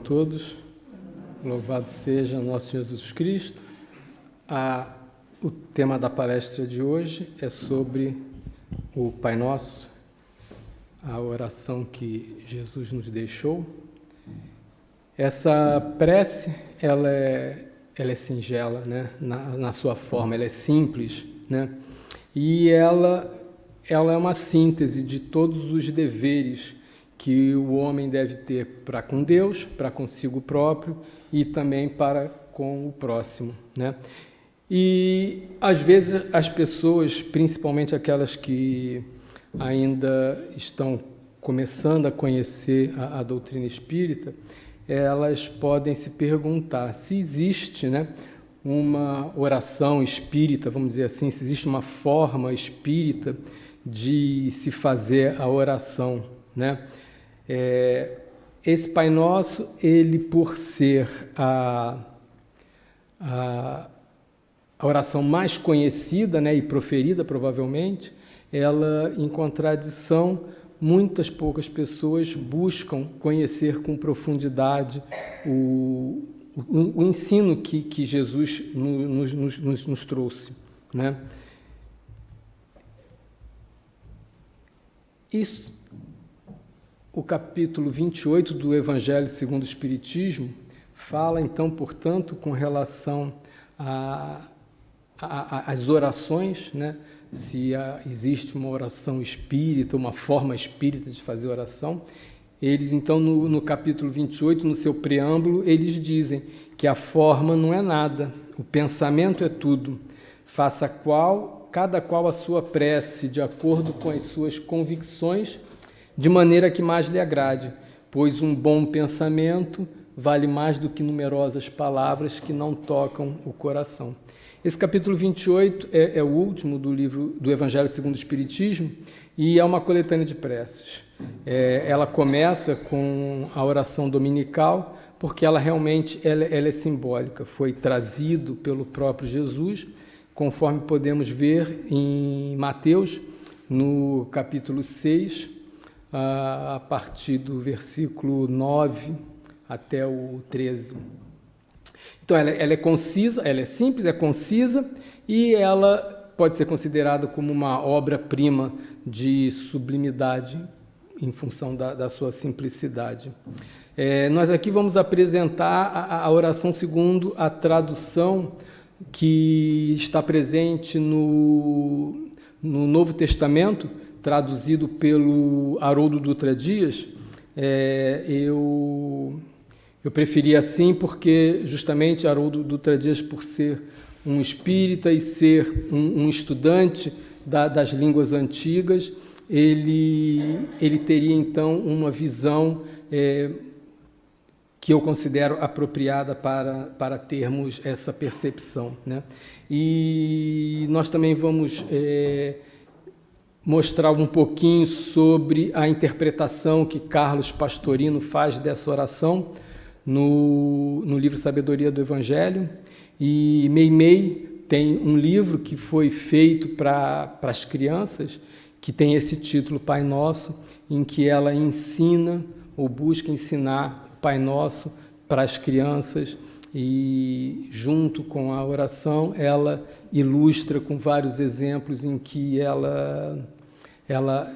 todos, louvado seja nosso Jesus Cristo. O tema da palestra de hoje é sobre o Pai Nosso, a oração que Jesus nos deixou. Essa prece, ela é singela, né? Na sua forma, ela é simples, né? E ela é uma síntese de todos os deveres que o homem deve ter para com Deus, para consigo próprio e também para com o próximo, né? E às vezes as pessoas, principalmente aquelas que ainda estão começando a conhecer a doutrina espírita, elas podem se perguntar se existe, né, uma oração espírita, vamos dizer assim, se existe uma forma espírita de se fazer a oração, né? Esse Pai Nosso, ele por ser a oração mais conhecida, né, e proferida provavelmente, ela, em contradição, poucas pessoas buscam conhecer com profundidade o ensino que Jesus nos trouxe, né? Isso, o capítulo 28 do Evangelho segundo o Espiritismo fala, então, portanto, com relação às orações, né? Se existe uma oração espírita, uma forma espírita de fazer oração. Eles, então, no capítulo 28, no seu preâmbulo, eles dizem que a forma não é nada, o pensamento é tudo. Faça cada qual a sua prece, de acordo com as suas convicções, de maneira que mais lhe agrade, pois um bom pensamento vale mais do que numerosas palavras que não tocam o coração. Esse capítulo 28 é o último do livro do Evangelho segundo o Espiritismo e é uma coletânea de preces. Ela começa com a oração dominical, porque ela realmente ela é simbólica, foi trazido pelo próprio Jesus, conforme podemos ver em Mateus, no capítulo 6, a partir do versículo 9 até o 13. Então, ela é concisa, ela é simples, é concisa, e ela pode ser considerada como uma obra-prima de sublimidade em função da sua simplicidade. Nós aqui vamos apresentar a oração segundo a tradução que está presente no Novo Testamento, traduzido pelo Haroldo Dutra Dias. Eu preferi assim porque justamente Haroldo Dutra Dias, por ser um espírita e ser um estudante das línguas antigas, ele teria então uma visão que eu considero apropriada para termos essa percepção, né? E nós também vamos mostrar um pouquinho sobre a interpretação que Carlos Pastorino faz dessa oração no livro Sabedoria do Evangelho. E Meimei tem um livro que foi feito para as crianças, que tem esse título, Pai Nosso, em que ela ensina ou busca ensinar o Pai Nosso para as crianças, e junto com a oração ela ilustra com vários exemplos em que ela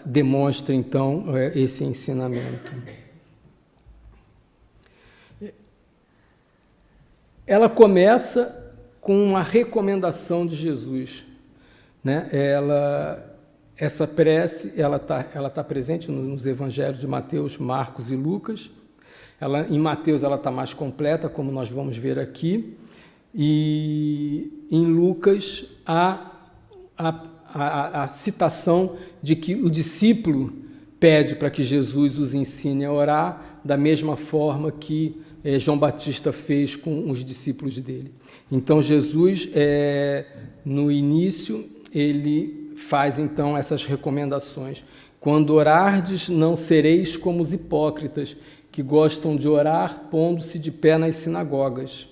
demonstra então esse ensinamento. Ela começa com uma recomendação de Jesus, né? Essa prece ela tá presente nos evangelhos de Mateus, Marcos e Lucas. Em Mateus ela está mais completa, como nós vamos ver aqui, e em Lucas há a citação de que o discípulo pede para que Jesus os ensine a orar da mesma forma que João Batista fez com os discípulos dele. Então Jesus, no início, ele faz então essas recomendações. Quando orardes, não sereis como os hipócritas, que gostam de orar pondo-se de pé nas sinagogas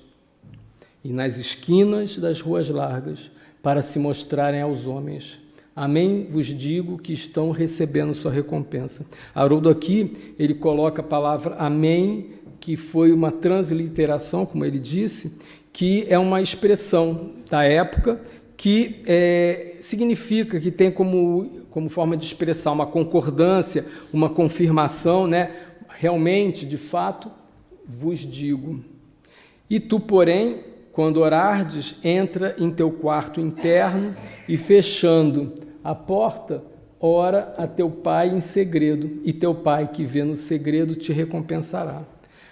e nas esquinas das ruas largas, para se mostrarem aos homens. Amém, vos digo que estão recebendo sua recompensa. Haroldo aqui, ele coloca a palavra amém que foi uma transliteração, como ele disse, que é uma expressão da época que significa, que tem como forma de expressar uma concordância, uma confirmação, né? Realmente, de fato, vos digo. E tu, porém, quando orardes, entra em teu quarto interno e, fechando a porta, ora a teu pai em segredo, e teu pai que vê no segredo te recompensará.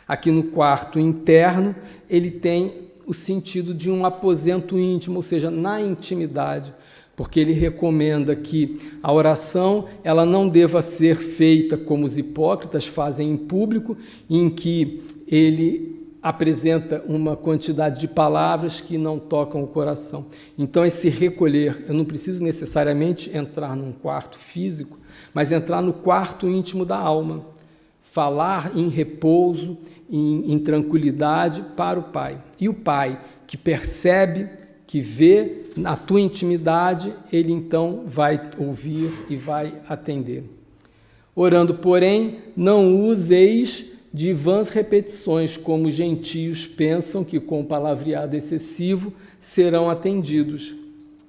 Aqui no quarto interno, ele tem o sentido de um aposento íntimo, ou seja, na intimidade, porque ele recomenda que a oração ela não deva ser feita como os hipócritas fazem em público, em que ele apresenta uma quantidade de palavras que não tocam o coração. Então, esse recolher, eu não preciso necessariamente entrar num quarto físico, mas entrar no quarto íntimo da alma, falar em repouso, em tranquilidade para o Pai. E o Pai, que percebe, que vê na tua intimidade, ele então vai ouvir e vai atender. Orando, porém, não useis de vãs repetições, como os gentios pensam que com palavreado excessivo serão atendidos.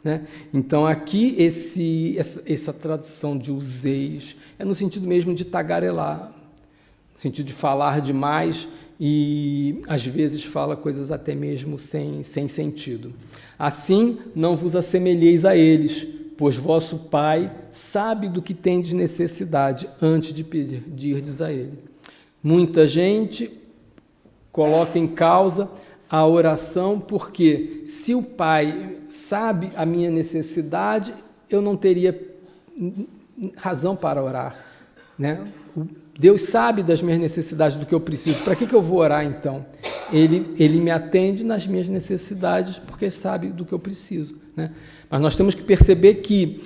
Né? Então, aqui, essa tradução de useis é no sentido mesmo de tagarelar, no sentido de falar demais e, às vezes, fala coisas até mesmo sem sentido. Assim, não vos assemelheis a eles, pois vosso Pai sabe do que tendes necessidade antes de pedirdes a Ele. Muita gente coloca em causa a oração porque, se o Pai sabe a minha necessidade, eu não teria razão para orar, né? Deus sabe das minhas necessidades, do que eu preciso. Para que eu vou orar, então? Ele me atende nas minhas necessidades, porque sabe do que eu preciso, né? Mas nós temos que perceber que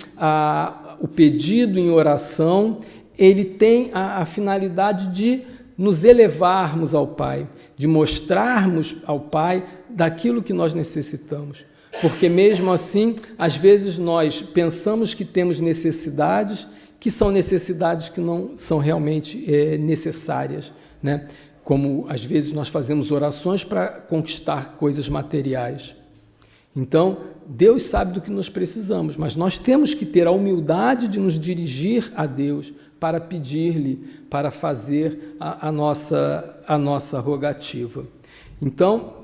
o pedido em oração, ele tem a finalidade de nos elevarmos ao Pai, de mostrarmos ao Pai daquilo que nós necessitamos. Porque mesmo assim, às vezes nós pensamos que temos necessidades que são necessidades que não são realmente necessárias, né? Como às vezes nós fazemos orações para conquistar coisas materiais. Então, Deus sabe do que nós precisamos, mas nós temos que ter a humildade de nos dirigir a Deus para pedir-lhe, para fazer a nossa rogativa. Então,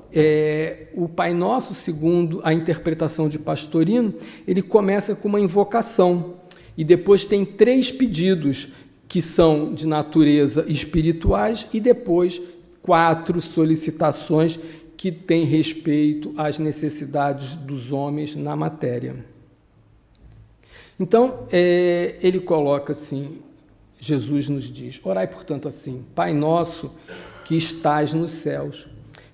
o Pai Nosso, segundo a interpretação de Pastorino, ele começa com uma invocação, e depois tem 3 pedidos que são de natureza espirituais e depois 4 solicitações que têm respeito às necessidades dos homens na matéria. Então, ele coloca assim, Jesus nos diz, orai, portanto, assim, Pai nosso que estás nos céus.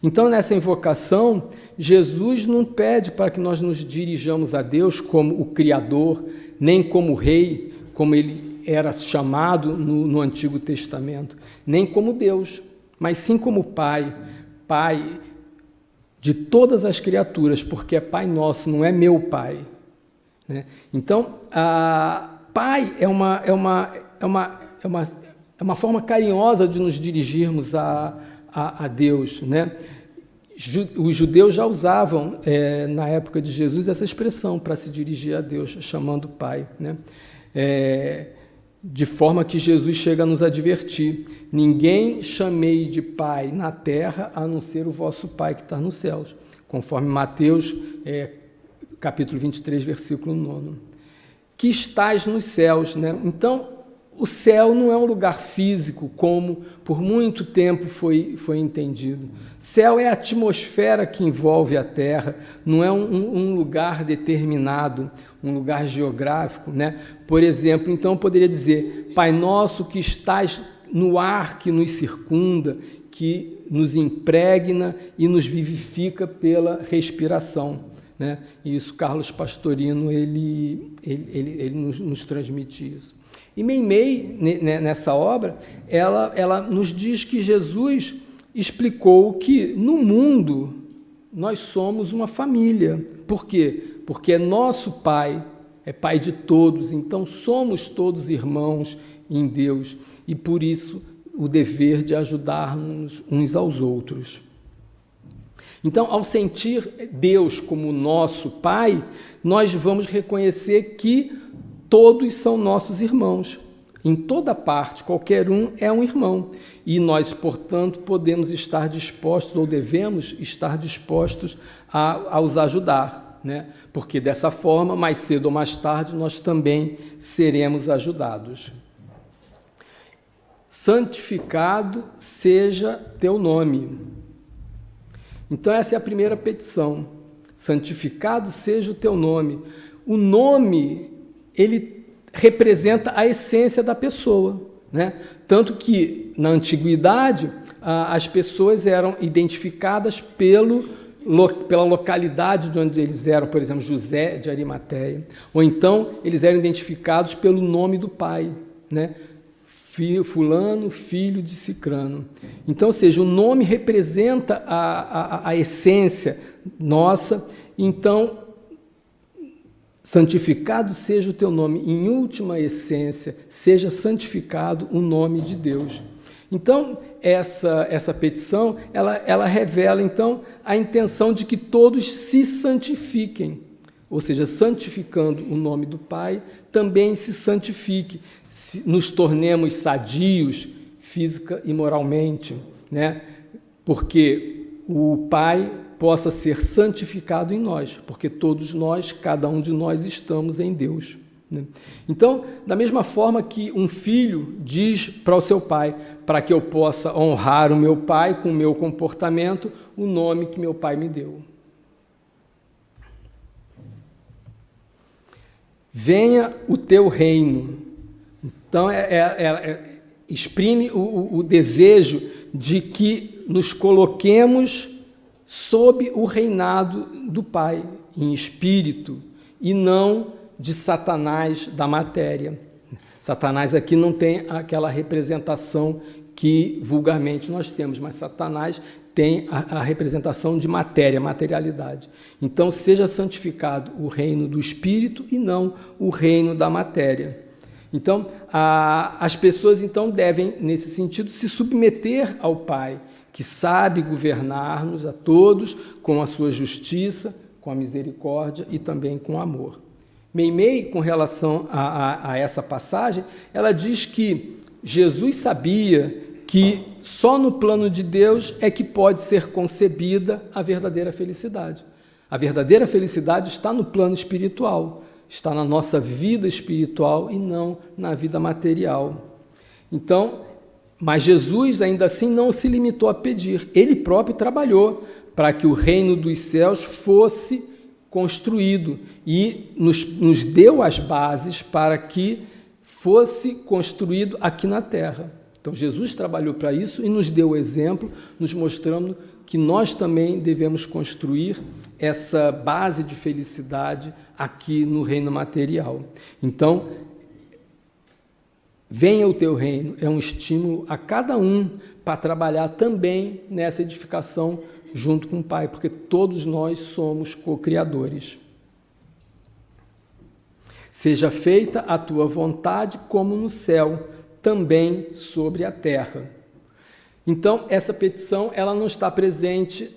Então, nessa invocação, Jesus não pede para que nós nos dirijamos a Deus como o Criador, nem como Rei, como ele era chamado no Antigo Testamento, nem como Deus, mas sim como Pai, Pai de todas as criaturas, porque é Pai nosso, não é meu Pai, né? Então, Pai é uma forma carinhosa de nos dirigirmos a Deus, né? Os judeus já usavam, na época de Jesus, essa expressão para se dirigir a Deus, chamando Pai, né? De forma que Jesus chega a nos advertir, ninguém chamei de Pai na terra, a não ser o vosso Pai que está nos céus, conforme Mateus, capítulo 23, versículo 9. Que estás nos céus, né? Então, o céu não é um lugar físico, como por muito tempo foi entendido. Céu é a atmosfera que envolve a terra, não é um lugar determinado, um lugar geográfico, né? Por exemplo, então eu poderia dizer, Pai nosso que estás no ar que nos circunda, que nos impregna e nos vivifica pela respiração, né? E isso Carlos Pastorino, ele nos transmite isso. E Meimei, nessa obra, ela nos diz que Jesus explicou que no mundo nós somos uma família. Por quê? Porque é nosso Pai, é Pai de todos, então somos todos irmãos em Deus. E por isso o dever de ajudarmos uns aos outros. Então, ao sentir Deus como nosso Pai, nós vamos reconhecer que todos são nossos irmãos. Em toda parte, qualquer um é um irmão. E nós, portanto, podemos estar dispostos, ou devemos estar dispostos a os ajudar, né? Porque dessa forma, mais cedo ou mais tarde, nós também seremos ajudados. Santificado seja teu nome. Então, essa é a primeira petição. Santificado seja o teu nome. O nome, ele representa a essência da pessoa, né? Tanto que, na antiguidade, as pessoas eram identificadas pela localidade de onde eles eram, por exemplo, José de Arimateia. Ou então, eles eram identificados pelo nome do pai, né? Fulano, filho de Cicrano. Então, ou seja, o nome representa a essência nossa. Então, santificado seja o teu nome. Em última essência, seja santificado o nome de Deus. Então, essa petição, ela revela, então, a intenção de que todos se santifiquem. Ou seja, santificando o nome do Pai, também se santifique, nos tornemos sadios física e moralmente, né? Porque o Pai possa ser santificado em nós, porque todos nós, cada um de nós, estamos em Deus, né? Então, da mesma forma que um filho diz para o seu pai, para que eu possa honrar o meu pai com o meu comportamento, o nome que meu pai me deu. Venha o teu reino. Então, exprime o desejo de que nos coloquemos sob o reinado do Pai, em espírito, e não de Satanás da matéria. Satanás aqui não tem aquela representação que vulgarmente nós temos, mas Satanás tem a representação de matéria, materialidade. Então, seja santificado o reino do Espírito e não o reino da matéria. Então, as pessoas então devem, nesse sentido, se submeter ao Pai, que sabe governar-nos a todos com a sua justiça, com a misericórdia e também com amor. Meimei, com relação a essa passagem, ela diz que Jesus sabia que só no plano de Deus é que pode ser concebida a verdadeira felicidade. A verdadeira felicidade está no plano espiritual, está na nossa vida espiritual e não na vida material. Então, mas Jesus ainda assim não se limitou a pedir, ele próprio trabalhou para que o reino dos céus fosse construído e nos deu as bases para que fosse construído aqui na terra. Então, Jesus trabalhou para isso e nos deu o exemplo, nos mostrando que nós também devemos construir essa base de felicidade aqui no reino material. Então, venha o teu reino, é um estímulo a cada um para trabalhar também nessa edificação junto com o Pai, porque todos nós somos co-criadores. Seja feita a tua vontade como no céu, também sobre a terra. Então, essa petição ela não está presente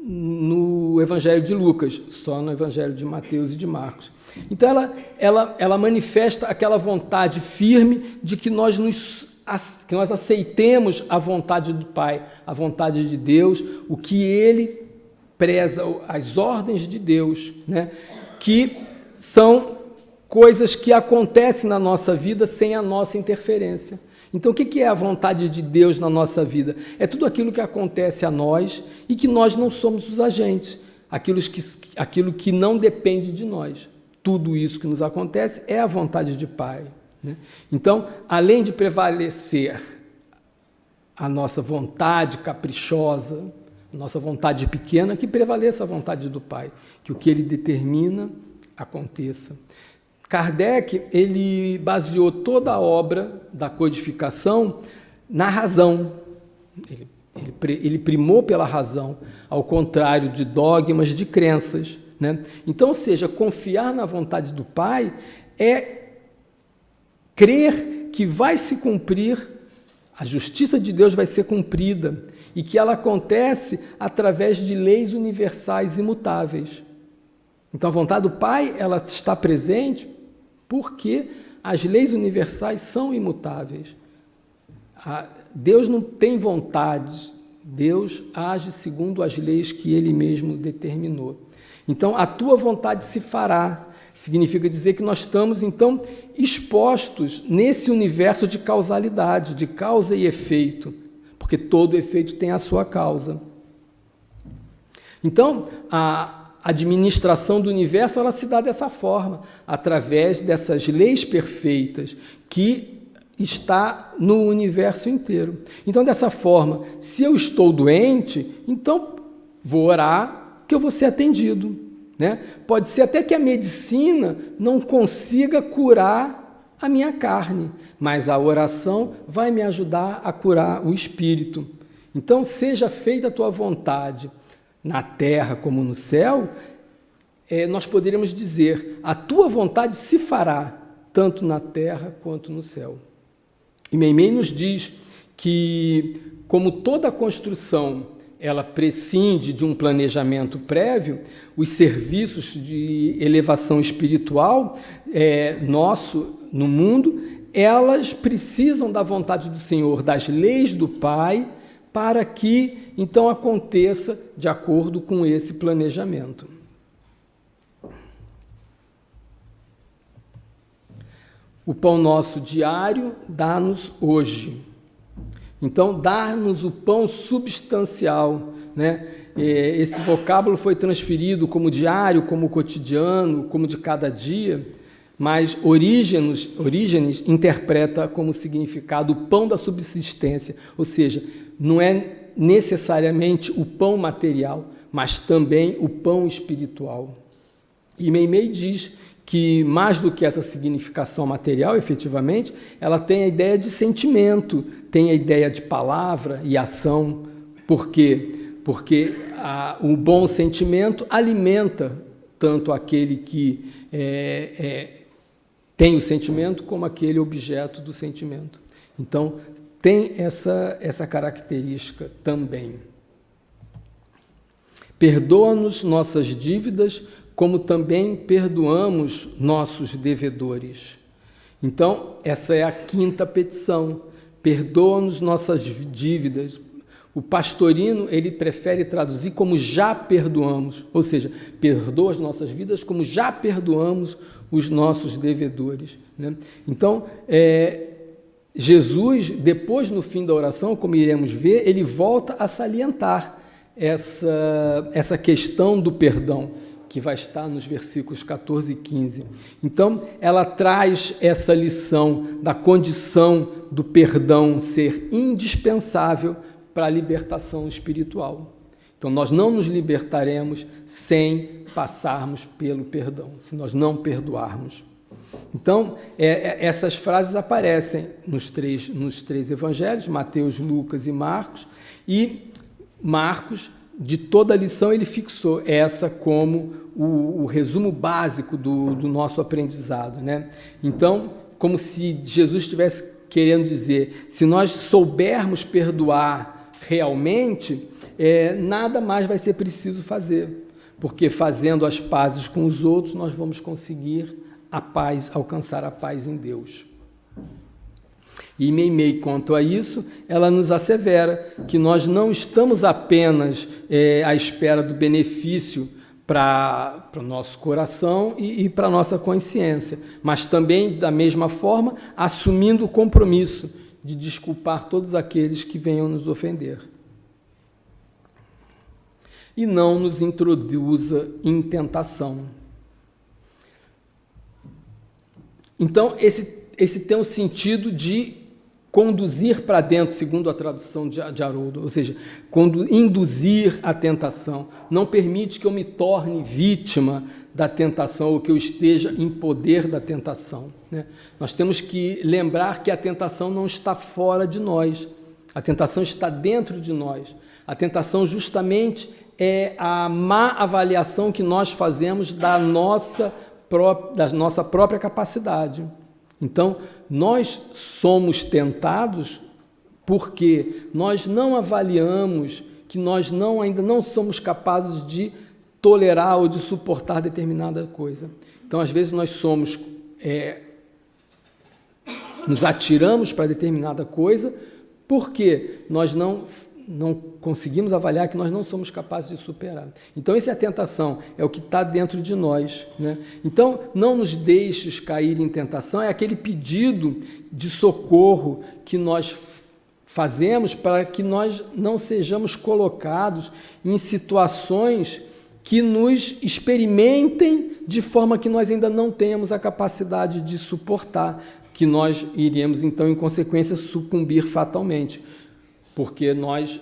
no Evangelho de Lucas, só no Evangelho de Mateus e de Marcos. Então, ela manifesta aquela vontade firme de que nós aceitemos a vontade do Pai, a vontade de Deus, o que Ele preza, as ordens de Deus, né? Que são coisas que acontecem na nossa vida sem a nossa interferência. Então, o que é a vontade de Deus na nossa vida? É tudo aquilo que acontece a nós e que nós não somos os agentes, aquilo que não depende de nós. Tudo isso que nos acontece é a vontade de Pai, né? Então, além de prevalecer a nossa vontade caprichosa, a nossa vontade pequena, que prevaleça a vontade do Pai, que o que Ele determina aconteça. Kardec, ele baseou toda a obra da codificação na razão. Ele primou pela razão, ao contrário de dogmas, de crenças, né? Então, ou seja, confiar na vontade do Pai é crer que vai se cumprir A justiça de Deus vai ser cumprida e que ela acontece através de leis universais imutáveis. Então, a vontade do Pai, ela está presente porque as leis universais são imutáveis. Deus não tem vontades, Deus age segundo as leis que Ele mesmo determinou. Então, a tua vontade se fará. Significa dizer que nós estamos, então, expostos nesse universo de causalidade, de causa e efeito, porque todo efeito tem a sua causa. Então, a administração do universo, ela se dá dessa forma, através dessas leis perfeitas que está no universo inteiro. Então, dessa forma, se eu estou doente, então vou orar que eu vou ser atendido. Né? Pode ser até que a medicina não consiga curar a minha carne, mas a oração vai me ajudar a curar o espírito. Então, seja feita a tua vontade, na terra como no céu, nós poderíamos dizer, a tua vontade se fará, tanto na terra quanto no céu. E Meimei nos diz que, como toda construção ela prescinde de um planejamento prévio, os serviços de elevação espiritual nosso no mundo, elas precisam da vontade do Senhor, das leis do Pai, para que então aconteça de acordo com esse planejamento. O pão nosso diário dá-nos hoje. Então, dar-nos o pão substancial, né? Esse vocábulo foi transferido como diário, como cotidiano, como de cada dia, mas Orígenes interpreta como significado o pão da subsistência, ou seja, não é necessariamente o pão material, mas também o pão espiritual. E Meimei diz que, mais do que essa significação material, efetivamente, ela tem a ideia de sentimento, tem a ideia de palavra e ação. Por quê? Porque o bom sentimento alimenta tanto aquele que tem o sentimento como aquele objeto do sentimento. Então, tem essa característica também. Perdoa-nos nossas dívidas, como também perdoamos nossos devedores. Então, essa é a quinta petição. Perdoa-nos nossas dívidas. O pastorino, ele prefere traduzir como já perdoamos, ou seja, perdoa as nossas vidas como já perdoamos os nossos devedores. Né? Então, Jesus, depois no fim da oração, como iremos ver, ele volta a salientar essa questão do perdão, que vai estar nos versículos 14 e 15. Então, ela traz essa lição da condição do perdão ser indispensável para a libertação espiritual. Então, nós não nos libertaremos sem passarmos pelo perdão, se nós não perdoarmos. Então, essas frases aparecem nos três evangelhos, Mateus, Lucas e Marcos, e Marcos, de toda a lição, ele fixou essa como o resumo básico do nosso aprendizado, né? Então, como se Jesus estivesse querendo dizer, se nós soubermos perdoar realmente, nada mais vai ser preciso fazer, porque fazendo as pazes com os outros, nós vamos conseguir a paz, alcançar a paz em Deus. E Meimei, quanto a isso, ela nos assevera que nós não estamos apenas à espera do benefício para o nosso coração e para a nossa consciência, mas também, da mesma forma, assumindo o compromisso de desculpar todos aqueles que venham nos ofender. E não nos introduza em tentação. Então, esse tem o sentido de conduzir para dentro, segundo a tradução de Haroldo, ou seja, induzir a tentação. Não permite que eu me torne vítima da tentação ou que eu esteja em poder da tentação. Né? Nós temos que lembrar que a tentação não está fora de nós, a tentação está dentro de nós. A tentação justamente é a má avaliação que nós fazemos da nossa própria capacidade. Então, nós somos tentados porque nós não avaliamos que nós ainda não somos capazes de tolerar ou de suportar determinada coisa. Então, às vezes, nós nos atiramos para determinada coisa porque nós não conseguimos avaliar que nós não somos capazes de superar. Então, essa é a tentação, é o que está dentro de nós, né? Então, não nos deixes cair em tentação, é aquele pedido de socorro que nós fazemos para que nós não sejamos colocados em situações que nos experimentem de forma que nós ainda não tenhamos a capacidade de suportar, que nós iremos, então, em consequência, sucumbir fatalmente, porque nós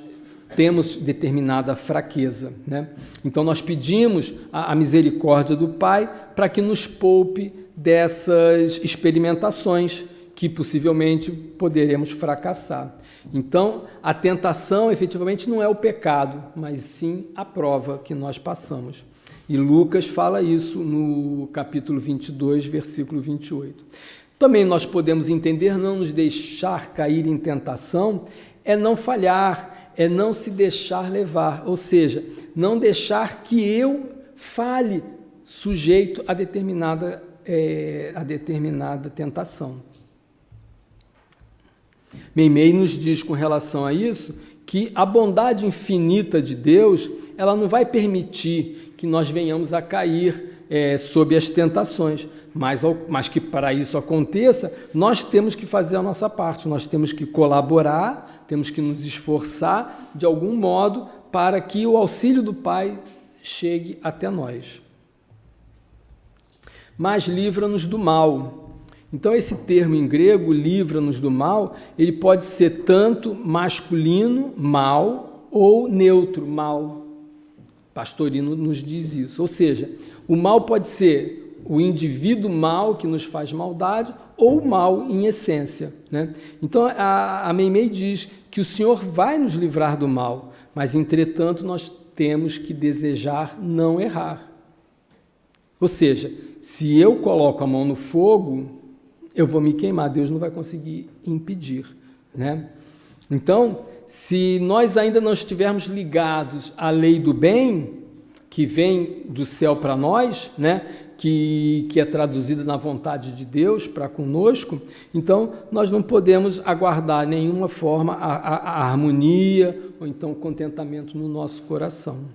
temos determinada fraqueza, né? Então, nós pedimos a misericórdia do Pai para que nos poupe dessas experimentações que possivelmente poderemos fracassar. Então, a tentação, efetivamente, não é o pecado, mas sim a prova que nós passamos. E Lucas fala isso no capítulo 22, versículo 28. Também nós podemos entender, não nos deixar cair em tentação, é não falhar, é não se deixar levar, ou seja, não deixar que eu fale sujeito a determinada tentação. Meimei nos diz com relação a isso que a bondade infinita de Deus, ela não vai permitir que nós venhamos a cair sob as tentações, mas que para isso aconteça, nós temos que fazer a nossa parte, nós temos que colaborar, temos que nos esforçar de algum modo para que o auxílio do Pai chegue até nós. Mas livra-nos do mal. Então, esse termo em grego, livra-nos do mal, ele pode ser tanto masculino, mal, ou neutro, mal. Pastorino nos diz isso. Ou seja, o mal pode ser o indivíduo mal que nos faz maldade, ou o mal em essência, né? Então, a Meimei diz que o Senhor vai nos livrar do mal, mas, entretanto, nós temos que desejar não errar. Ou seja, se eu coloco a mão no fogo, eu vou me queimar, Deus não vai conseguir impedir, né? Então, se nós ainda não estivermos ligados à lei do bem, que vem do céu para nós, né? Que é traduzida na vontade de Deus para conosco, então nós não podemos aguardar nenhuma forma a harmonia ou então o contentamento no nosso coração.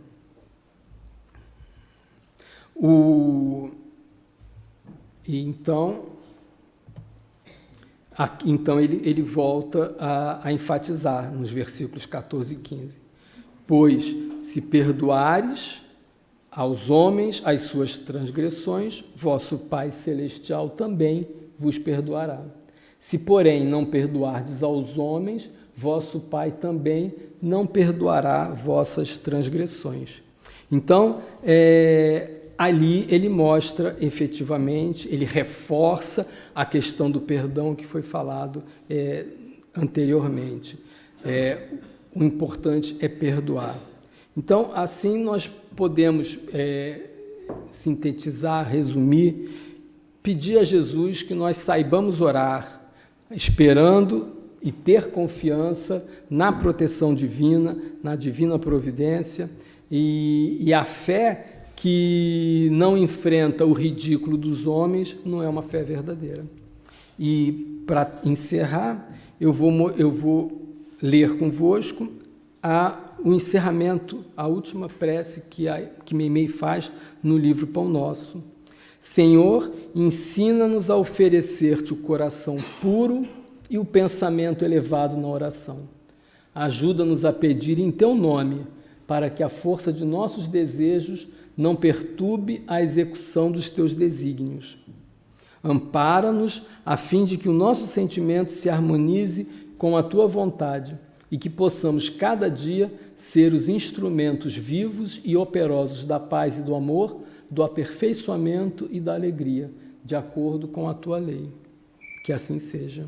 Então ele volta a enfatizar nos versículos 14 e 15. Pois se perdoares aos homens as suas transgressões, vosso Pai Celestial também vos perdoará. Se, porém, não perdoardes aos homens, vosso Pai também não perdoará vossas transgressões. Então, ali ele mostra efetivamente, ele reforça a questão do perdão que foi falado anteriormente. O importante é perdoar. Então, assim nós podemos sintetizar, resumir, pedir a Jesus que nós saibamos orar, esperando e ter confiança na proteção divina, na divina providência, e a fé que não enfrenta o ridículo dos homens não é uma fé verdadeira. E, para encerrar, eu vou ler convosco o encerramento, a última prece que Meimei faz no livro Pão Nosso. Senhor, ensina-nos a oferecer-te o coração puro e o pensamento elevado na oração. Ajuda-nos a pedir em teu nome, para que a força de nossos desejos não perturbe a execução dos teus desígnios. Ampara-nos a fim de que o nosso sentimento se harmonize com a tua vontade e que possamos cada dia ser os instrumentos vivos e operosos da paz e do amor, do aperfeiçoamento e da alegria, de acordo com a tua lei. Que assim seja.